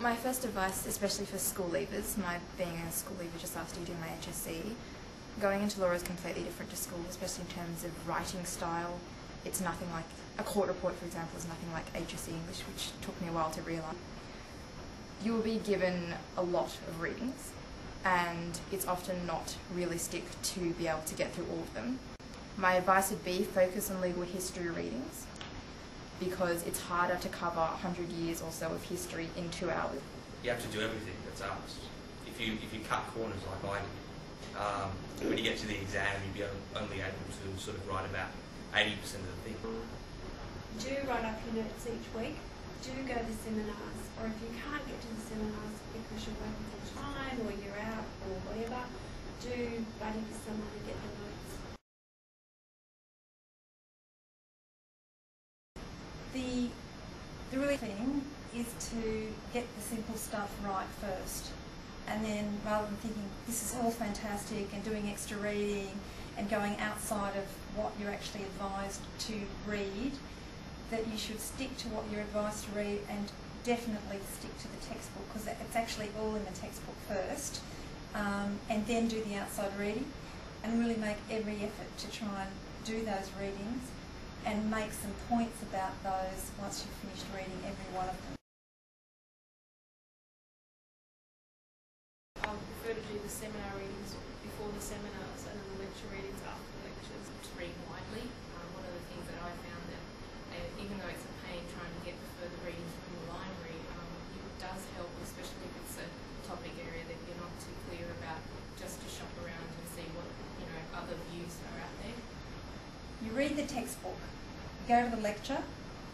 My first advice, especially for school leavers, being a school leaver just after you do my HSC, going into law is completely different to school, especially in terms of writing style. It's nothing like, a court report for example is nothing like HSC English, which took me a while to realise. You will be given a lot of readings and it's often not realistic to be able to get through all of them. My advice would be focus on legal history readings, because it's harder to cover 100 years or so of history in 2 hours. You have to do everything that's asked. If you cut corners like I did, when you get to the exam you'll be only able to sort of write about 80% of the thing. Do write up your notes each week. Do go to seminars, or if you can't get to the seminars because you're working full time or you're out or whatever, do buddy with someone to get the notes. The really thing is to get the simple stuff right first, and then rather than thinking this is all fantastic and doing extra reading and going outside of what you're actually advised to read, that you should stick to what you're advised to read and definitely stick to the textbook, because it's actually all in the textbook first, and then do the outside reading and really make every effort to try and do those readings and make some points about those once you've finished reading every one of them. I prefer to do the seminar readings before the seminars and then the lecture readings after the lectures. To read widely. One of the things that I found that even though it's a pain trying to get the further readings from the library, it does help, especially if it's a topic area that you're not too clear about, just to shop around and see what other views are out there. You read the textbook, you go to the lecture,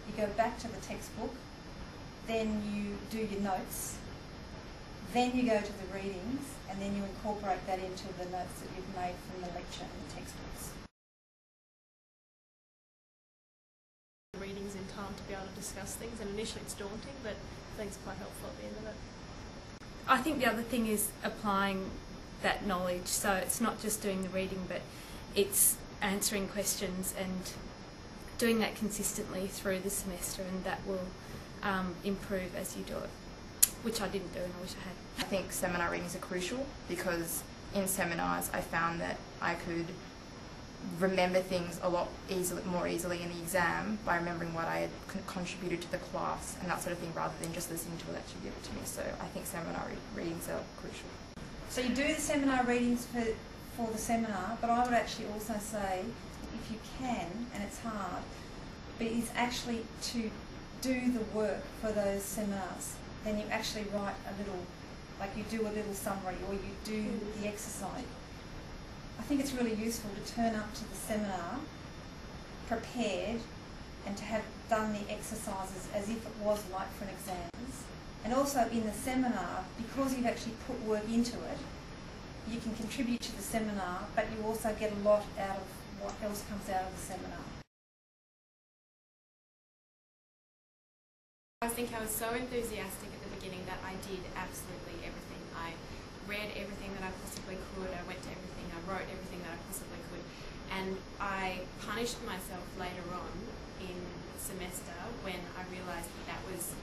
you go back to the textbook, then you do your notes, then you go to the readings, and then you incorporate that into the notes that you've made from the lecture and the textbooks. Readings in time to be able to discuss things, and initially it's daunting, but I think it's quite helpful at the end of it. I think the other thing is applying that knowledge, so it's not just doing the reading, but it's answering questions and doing that consistently through the semester, and that will improve as you do it, which I didn't do and I wish I had. I think seminar readings are crucial, because in seminars I found that I could remember things a lot more easily in the exam by remembering what I had contributed to the class and that sort of thing, rather than just listening to a lecture give it to me. So I think seminar readings are crucial. So you do the seminar readings for the seminar, but I would actually also say, if you can, and it's hard, but it's actually to do the work for those seminars. Then you actually write a little, like you do a little summary, or you do the exercise. I think it's really useful to turn up to the seminar prepared and to have done the exercises as if it was like for an exam. And also in the seminar, because you've actually put work into it, you can contribute to the seminar, but you also get a lot out of what else comes out of the seminar. I think I was so enthusiastic at the beginning that I did absolutely everything. I read everything that I possibly could, I went to everything, I wrote everything that I possibly could, and I punished myself later on in the semester when I realised that was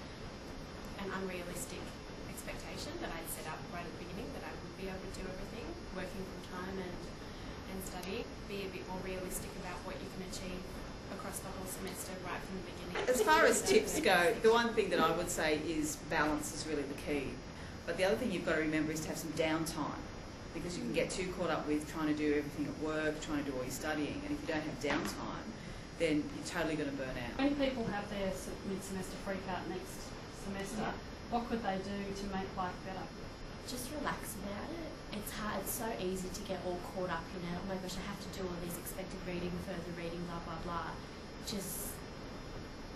an unrealistic expectation that I'd set up right at the beginning, that I would be able to do everything, working full time and studying, be a bit more realistic about what you can achieve across the whole semester right from the beginning. As far as tips go, the one thing that I would say is balance is really the key. But the other thing you've got to remember is to have some downtime, because you can get too caught up with trying to do everything at work, trying to do all your studying, and if you don't have downtime, then you're totally going to burn out. When people have their mid-semester freak out next semester, what could they do to make life better? Just relax about it. It's hard, it's so easy to get all caught up in it. Oh my gosh, I have to do all these expected reading, further reading, blah, blah, blah. Just,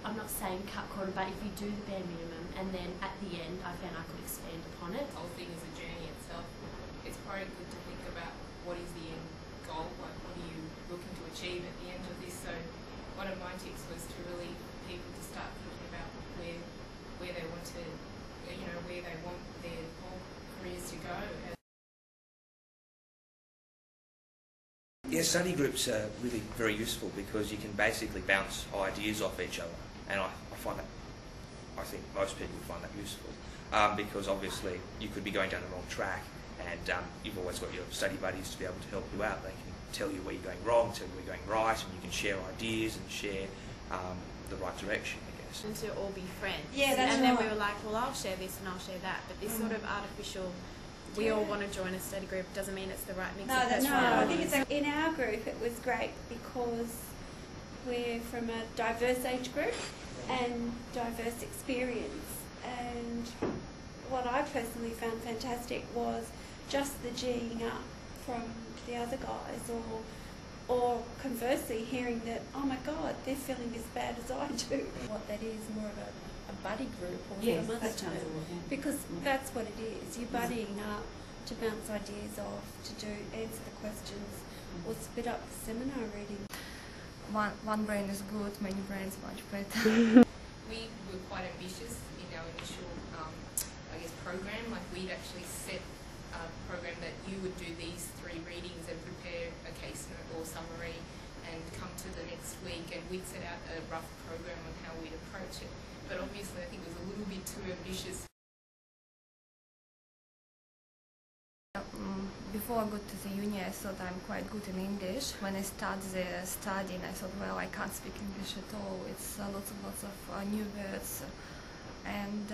I'm not saying cut corner, but if you do the bare minimum and then at the end I found I could expand upon it. The whole thing is a journey itself. It's probably good to think about what is the end goal, what are you looking to achieve at the end of this. So one of my tips was to really people to start thinking about where they want to, where they want their whole careers to go. Yeah, study groups are really very useful because you can basically bounce ideas off each other, and I find that I think most people find that useful because obviously you could be going down the wrong track, and you've always got your study buddies to be able to help you out. They can tell you where you're going wrong, tell you where you're going right, and you can share ideas and share the right direction, I guess. And to all be friends. Yeah, that's And then we right. were like, well, I'll share this and I'll share that. But this sort of artificial, we all want to join a study group, doesn't mean it's the right mix of No, personalities. I think it's in our group it was great because we're from a diverse age group and diverse experience. And what I personally found fantastic was just the G'ing up from the other guys, or conversely hearing that, oh my God, they're feeling as bad as I do. What that is, more of a buddy group or Yes, some other that sounds term. all, yeah. Because that's what it is. You're buddying up to bounce ideas off, to answer the questions, or spit up the seminar reading. One brain is good, many brains much better. We were quite ambitious in our initial, I guess, program. Like we'd actually set a program that you would do these 3 readings and prepare a case note or summary and come to the next week, and we'd set out a rough program on how we'd approach it. But obviously I think it was a little bit too ambitious. Before I got to the uni, I thought I'm quite good in English. When I started studying, I thought, well, I can't speak English at all. It's lots of new words. And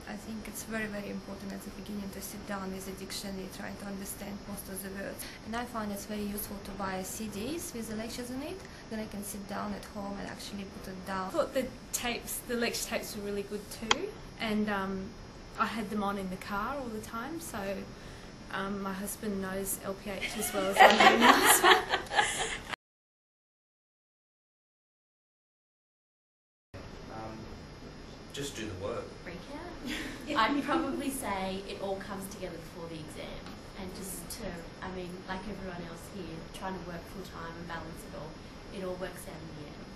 I think it's very, very important at the beginning to sit down with the dictionary, trying to understand most of the words. And I find it's very useful to buy CDs with the lectures in it. Then I can sit down at home and actually put it down. I thought the lecture tapes were really good too, and I had them on in the car all the time, so my husband knows LPH as well as I know now. Just do the work. Recap. I'd probably say it all comes together before the exam, and just to, I mean, like everyone else here, trying to work full time and balance it all, it all works out in the end.